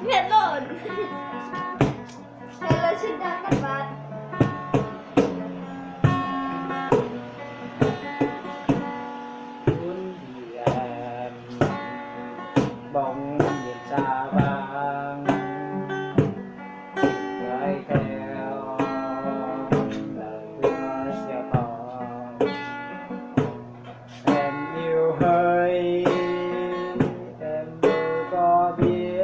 Hello. Hello xin chào các bạn. Muốn thì em bóng nhìn xa vàng gái theo lời hứa sẽ còn em yêu hơi em đâu có biết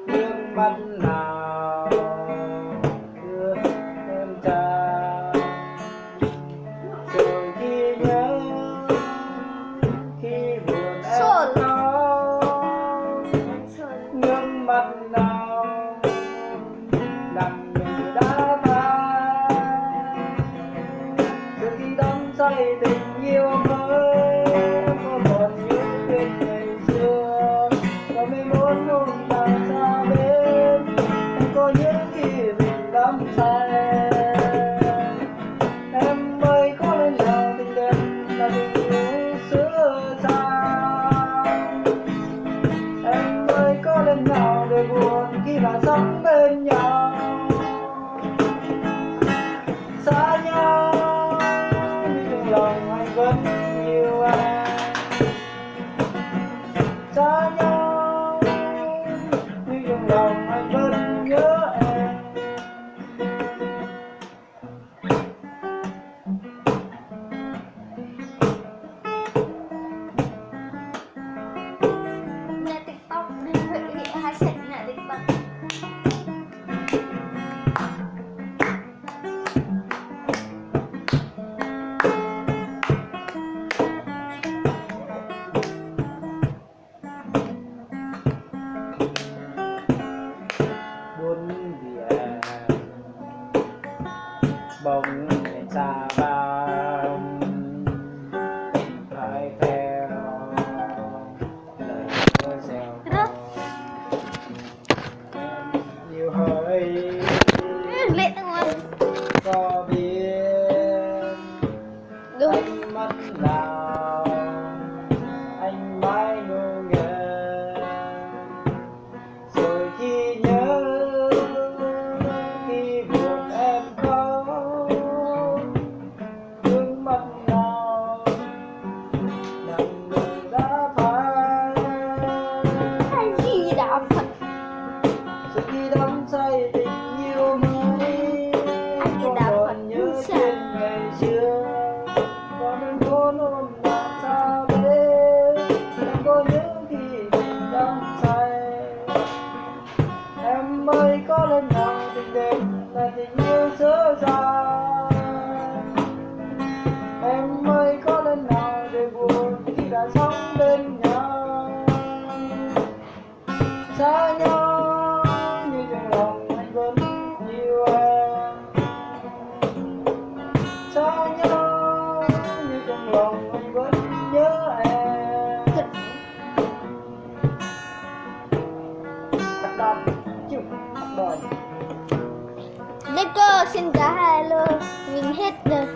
nước mắt nào ướt em tràn rồi khi nhớ khi buồn em khóc nước mắt nào nằm như đá vàng rồi khi đắm say tình yêu mới có còn những chuyện ngày xưa và mới muốn hôm nào xa bên em có nhớ khi mình đắm say em ơi có lần nào tình đẹp là tình yêu xưa xa em ơi có lần nào đời buồn khi mà sống bên nhau xa nhau nhưng trong lòng anh vẫn yêu em xa nhau nhưng trong lòng anh vẫn nhớ em. Nghe TikTok đi vậy hai sạch nghe TikTok. Buồn vì em bóng nhìn xa vàng phải theo lời hứa gieo em yêu hỡi Liệt luôn. có biết ánh mắt nào anh mãi ngô nghề rồi khi nhớ khi buồn em khóc nước mắt nào nằm người đã phai Cái gì đã phật. rồi khi đắm say tình yêu mới không còn nhớ chuyện ngày xưa và mình muốn hôm nào xa bên em có nhớ khi mình đắm say em ơi có lần nào tình đẹp là tình yêu xưa xa em ơi có lần nào đời buồn khi đã sống bên nhau xa nhau nhưng trong lòng anh vẫn yêu em xa nhau nhưng trong lòng anh vẫn nhớ em. Bắt đòn chịu bắt đòn Let's go xin cả hai luôn. Mình hết rồi.